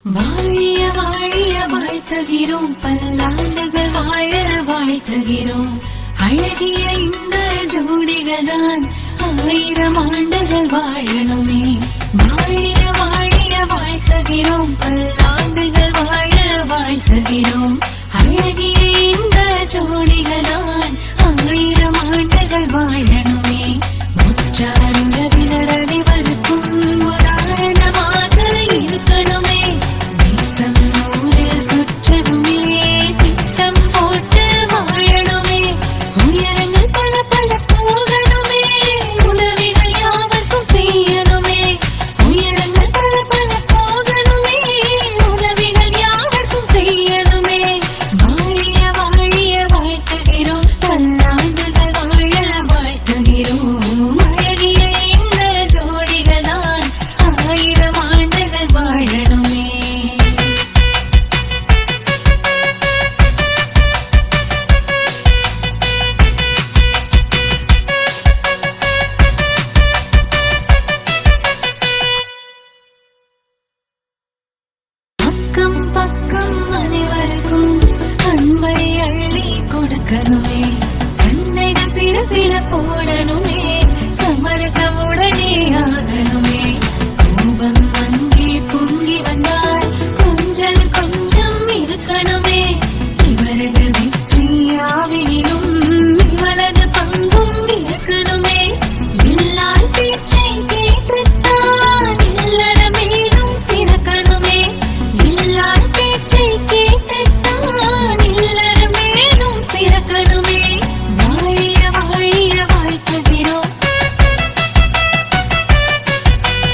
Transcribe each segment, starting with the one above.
வாழிய வாழிய வாழ்த்துகிறோம், பல்லாண்டுகள் வாழ வாழ்த்துகிறோம். அழகிய இந்த ஜோடிகள்தான் 1000 ஆண்டுகள் வாழணுமே. வாழிய வாழிய வாழ்த்துகிறோம், பல்லாண்டுகள் வாழ வாழ்த்துகிறோம். அழகிய இந்த ஜோடிகள்தான் 1000 ஆண்டுகள் வாழணுமே. உற்றாருறவினர் அனைவருக்கும் உதாரணமாக இருக்கணுமே. சுற்றணுமே, திட்டம் போட்டு வாழணுமே. உயரங்கள் பல பல போகணுமே, உதவிகள் யாவருக்கும் செய்யணுமே. உயரங்கள் பல பல போகணுமே, உதவிகள் யாவருக்கும் செய்யணுமே. வாழிய வாழிய வாழ்த்துகிறோம், பல்லாண்டுகள் வாழ வாழ்த்துகிறோம். அழகிய இந்த ஜோடிகள் தான் 1000 ஆண்டுகள் வாழணுமே. கொடுக்கணுமே, சண்டைகள் சில சில போடணுமே. சமரசமுடனே ஆகணுமே. கோபம் அங்கே பொங்கி வந்தால் கொஞ்சம் கொஞ்சம் இருக்கணுமே. இவரது வெற்றியாவிலும் இவரது பங்கும் இருக்கணுமே. எல்லார் பேச்சை கேட்டுத்தான் இல்லற மேலும் சிறக்கணுமே. எல்லார் பேச்சை கேட்டுத்தான் இல்லற மேலும் சிறக்கணுமே. வாழிய வாழிய வாழ்த்துகிறோம்,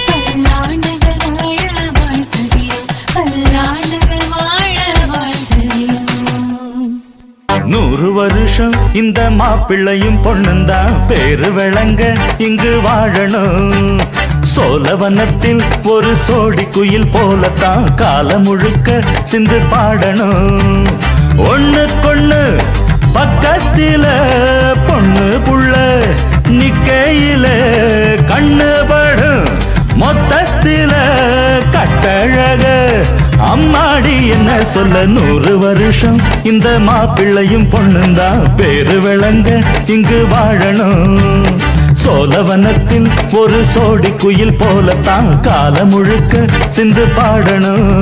பல்லாண்டுகள் வாழ வாழ்த்துகிறோம். பல்லாண்டுகள் வாழ வாழ்த்துகிறோம். 100 வருஷம் இந்த மாப்பிள்ளையும் பொண்ணுந்தான் பேரு விளங்க இங்கு வாழணும். சோழவனத்தில் ஒரு சோடி குயில் போலத்தான் காலம் முழுக்க சிந்து பாடணும். ஒண்ணுக்கொண்ணு பக்கத்தில பொண்ணு புள்ள நிக்கையில கண்ணு படும். மொத்தத்தில கட்டழக அம்மாடி என்ன சொல்ல. 100 வருஷம் இந்த மாப்பிள்ளையும் பொண்ணுந்தான் பேரு விளங்க இங்கு வாழணும். சோழவனத்தில் ஒரு சோடி குயில் போலத்தான் காலம் முழுக்க சிந்து பாடணும்.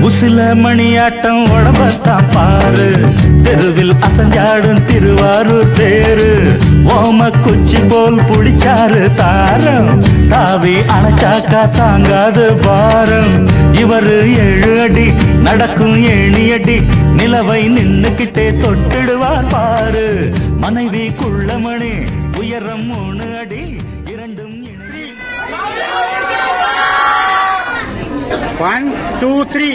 உசில மணியாட்டம் உடம்பத்தான் பாரு, தெருவில் அசஞ்சாடும் திருவாரூர் தேரு. ஓம குச்சி போல் புடிச்சாரு தாரம், தாவி அணைச்சாக்கா தாங்காது பாரம். இவரு 7 அடி நடக்கும் 7 அடி, நிலவை நின்னுக்கிட்டே தொட்டிடுவார் பாரு. மனைவி குள்ளமணி உயரம் 3 அடி, இரண்டும் 1 2 3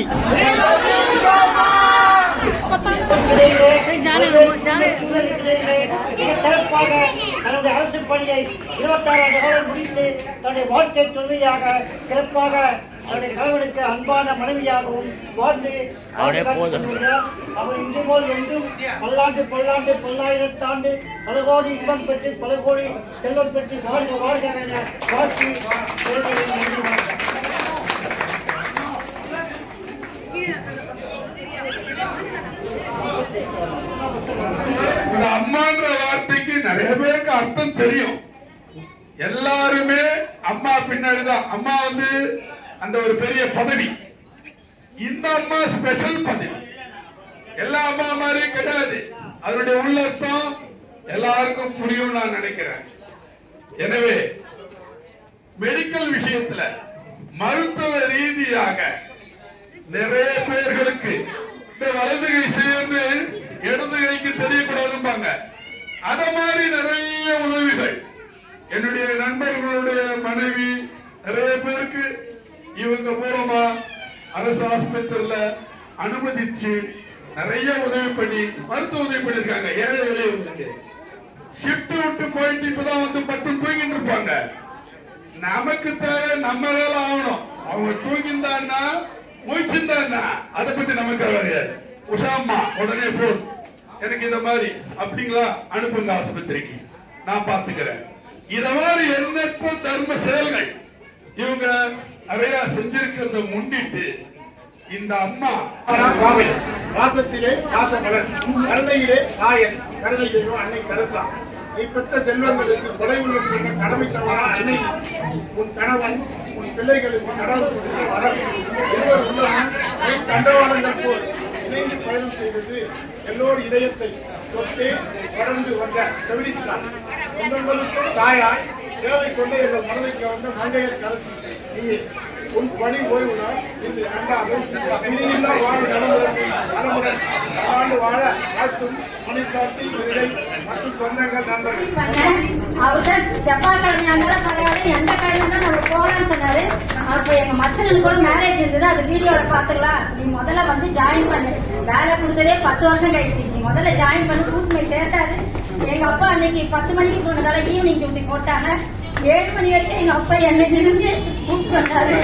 சிறப்பாக தன்னுடைய அரசு பணியை 26 ஆண்டுகள் முடித்து தன்னுடைய வாழ்க்கை துணையாக சிறப்பாக அவருடைய கணவனுக்கு அன்பான மனைவியாகவும் வாழ்ந்து அவர் இன்று போல் என்றும் பல்லாண்டு பல்லாண்டு 1000 ஆண்டு பல கோடி இன்பம் பெற்று பல கோடி செல்வம் பெற்று வாழ்க வாழ்க என வாழ்த்தி அம்மான்ற வார்த்தைக்கு நிறைய பேருக்கு அர்த்தம் தெரியும். எல்லாருமே அம்மா பின்னாடிதான். அம்மா அந்த ஒரு பெரிய பதவி. இந்த அம்மா ஸ்பெஷல் பதவி. எல்லா அம்மா மாதிரியும் கிடையாது. அதனுடைய உள்ளர்த்தம் எல்லாருக்கும் புரியும் நான் நினைக்கிறேன். எனவே மெடிக்கல் விஷயத்துல மருத்துவ ரீதியாக நிறைய பேர்களுக்கு இந்த வலது கை சேர்ந்து இடது கைக்கு தெரியக்கூடாதும்பாங்க. அத மாதிரி நிறைய உதவிகள் என்னுடைய நண்பர்களுடைய மனைவி நிறைய பேருக்கு இவங்க மூலமா அரசு ஆஸ்பத்திரியில அனுமதிச்சு நிறைய உதவி பண்ணி மருத்துவ உதவி பண்ணிருக்காங்க ஏழை எளியவங்களுக்கு. ஷிஃப்ட் விட்டு போயிட்டு இப்பதான் வந்து பட்டு தூங்கிட்டு இருப்பாங்க. நமக்கு தேவை நம்ம வேலை ஆகணும். அவங்க தூங்கிந்தான்னா மூச்சுந்தான்னா அதை பத்தி நமக்கு கிடையாது. உஷாம்மா உடனே போன் எனக்கு இந்த மாதிரி அப்படிங்களா அனுப்புங்க ஆஸ்பத்திரிக்கு, நான் பாத்துக்கிறேன். இத மாதிரி எண்ணற்ற தர்ம செயல்கள் இவங்க நிறைய செஞ்சிருக்கிறத முன்னிட்டு இந்த அம்மா பாசத்திலே பாசமலர், கருணையிலே சாயல், கருணையிலே அன்னை தெரசா. நீ பெற்ற செல்வங்களுக்கு கொலை உள்ள செய்ய கடமைத்தவரா அன்னை. உன் கணவன் உன் பிள்ளைகளுக்கு கடவுள் கொடுத்த வரம். இருவர் தண்டவாளங்கள் போல் இணைந்து பயணம் செய்தது எல்லோர் இதயத்தை தொட்டே தொடர்ந்து வந்த செவிலித்தார். உங்களுக்கு தாயாய் சேவை கொண்டு எங்கள் மனதைக்கு வந்த மங்கையர் கரசி நீயே. உன் பணி ஓய்வுனால் இன்று இரண்டாலும் இனியில்லா வாழ் நலமுடன் ஆண்டு வாழ வாழ்த்தும் மணிசாத்தி விதை மற்றும் சொந்தங்கள் நண்பர்கள். அவர் செவ்வாய்க்கிழமையாங்க பரவாயில்ல, எந்த கிழமை நம்ம போகலான்னு சொன்னாரு. அப்ப எங்க மச்சனுக்கு கூட மேரேஜ் இருந்தது, அது வீடியோல பாத்துக்கலாம், நீ முதல்ல வந்து ஜாயின் பண்ணு. வேலை கொடுத்ததே 10 வருஷம் கழிச்சு, நீ முதல்ல ஜாயின் பண்ணி கூட்டு சேர்த்தாரு. எங்க அப்பா அன்னைக்கு 10 மணிக்கு போனதால ஈவினிங் டியூட்டி போட்டாங்க. 7 மணி வரைக்கும் எங்க அப்பா என்னை இருந்து கூப்பிட்டு வந்தாரு.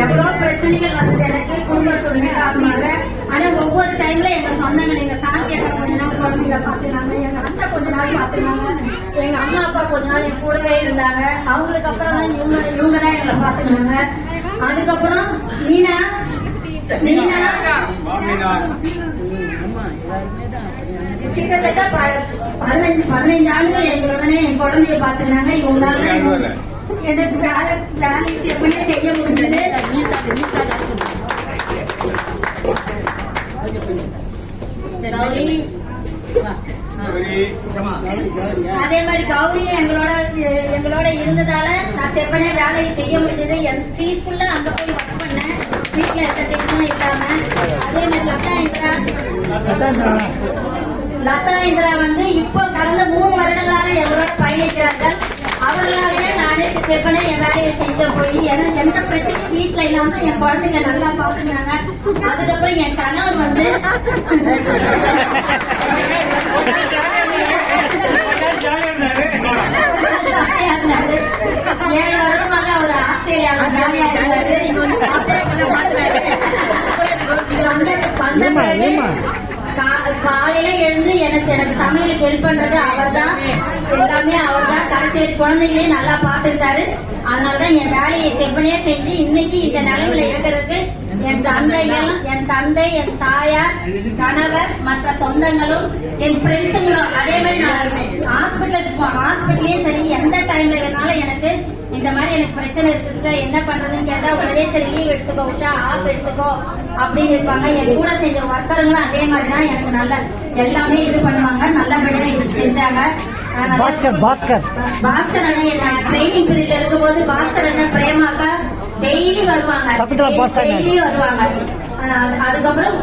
எவ்வளவு பிரச்சனைகள் வந்தது எனக்கு குடும்ப சூழ்நிலை காரணமாக. ஆனா ஒவ்வொரு டைம்ல எங்க சொந்தங்கள், எங்க சாந்தி அக்கா கொஞ்ச நாள் குழந்தைகளை பாத்துனாங்க, எங்க அத்தா கொஞ்ச நாள் பாத்துனாங்க, எங்க அம்மா அப்பா கொஞ்ச நாள் என் கூடவே இருந்தாங்க. அவங்களுக்கு அப்புறம் தான் இவங்க தான் எங்களை பாத்துனாங்க. அதுக்கப்புறம் மீனா கிட்டத்தட்ட 15 ஆண்டுகள் எங்களுடனே என் குழந்தைய பாத்துக்கிறாங்க. இவங்களால எனக்கு வேலை செய்ய முடிஞ்சது. கௌரி, அதே மாதிரி கௌரி எங்களோட இருந்ததால நான் செப்பனே வேலையை செய்ய முடிஞ்சது. என் பீஸ்ஃபுல்லா அங்க போய் ஒர்க் பண்ணேன், வீட்டுல எந்த டென்ஷனும் இல்லாம. அதே மாதிரி லதா இந்திரா வந்து இப்போ கடந்த 3 வருடங்களாக எங்களோட பயணிக்கிறார்கள். அவர்களாலேயே நானே செப்பனே என் வேலையை செஞ்ச போய் எனக்கு எந்த பிரச்சனையும் வீட்டுல இல்லாம என் குழந்தைங்க நல்லா பாத்துக்கிறாங்க. அதுக்கப்புறம் என் கணவர் வந்து 7 வருடமாக அவர் ஆஸ்திரேலியாவில் ஜாலியா இருந்தாரு. காலையில எழுந்து எனக்கு சமையலுக்கு ஹெல்ப் பண்றது அவர் தான், எல்லாமே அவர் தான். கடைசி குழந்தைங்களையும் நல்லா பாத்துக்கிட்டாரு. அதனாலதான் என் வேலையை செவ்வனே செஞ்சு இன்னைக்கு இந்த நிலைமையில இருக்கிறதுக்கு என் தந்தை, என் தாயார், கணவர், மற்ற சொந்தங்களும், என் ஃப்ரெண்ட்ஸுங்களும். அதே மாதிரி நான் ஹாஸ்பிட்டலே சரி, எந்த டைம்ல இருந்தாலும் எனக்கு இந்த மாதிரி எனக்கு பிரச்சனை இருக்கு, என்ன பண்றதுன்னு கேட்டா உடனே சரி லீவ் எடுத்துக்கோ, உஷா ஆஃப் எடுத்துக்கோ அப்படின்னு இருப்பாங்க. என் கூட செஞ்ச ஒர்க்கருங்களும் அதே மாதிரிதான் எனக்கு நல்ல எல்லாமே இது பண்ணுவாங்க, நல்லபடியா இது செஞ்சாங்க. பாஸ்கர் அண்ணன் ட்ரைனிங் பீரியட்ல இருக்கும்போது பாஸ்கர் அண்ணன் பிரேமாக்கா டெய்லி வருவாங்க. அதுக்கப்புறம்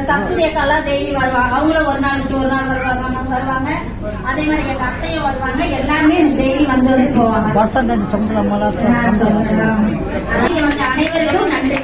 கஸ்தூரி அக்காலாம் டெய்லி வருவாங்க. அவங்களும் ஒரு நாளுக்கு ஒரு நாள் வருவாங்க. அதே மாதிரி எங்க அத்தையும் வருவாங்க. எல்லாருமே டெய்லி வந்து போவாங்க. அனைவருக்கும் நன்றி.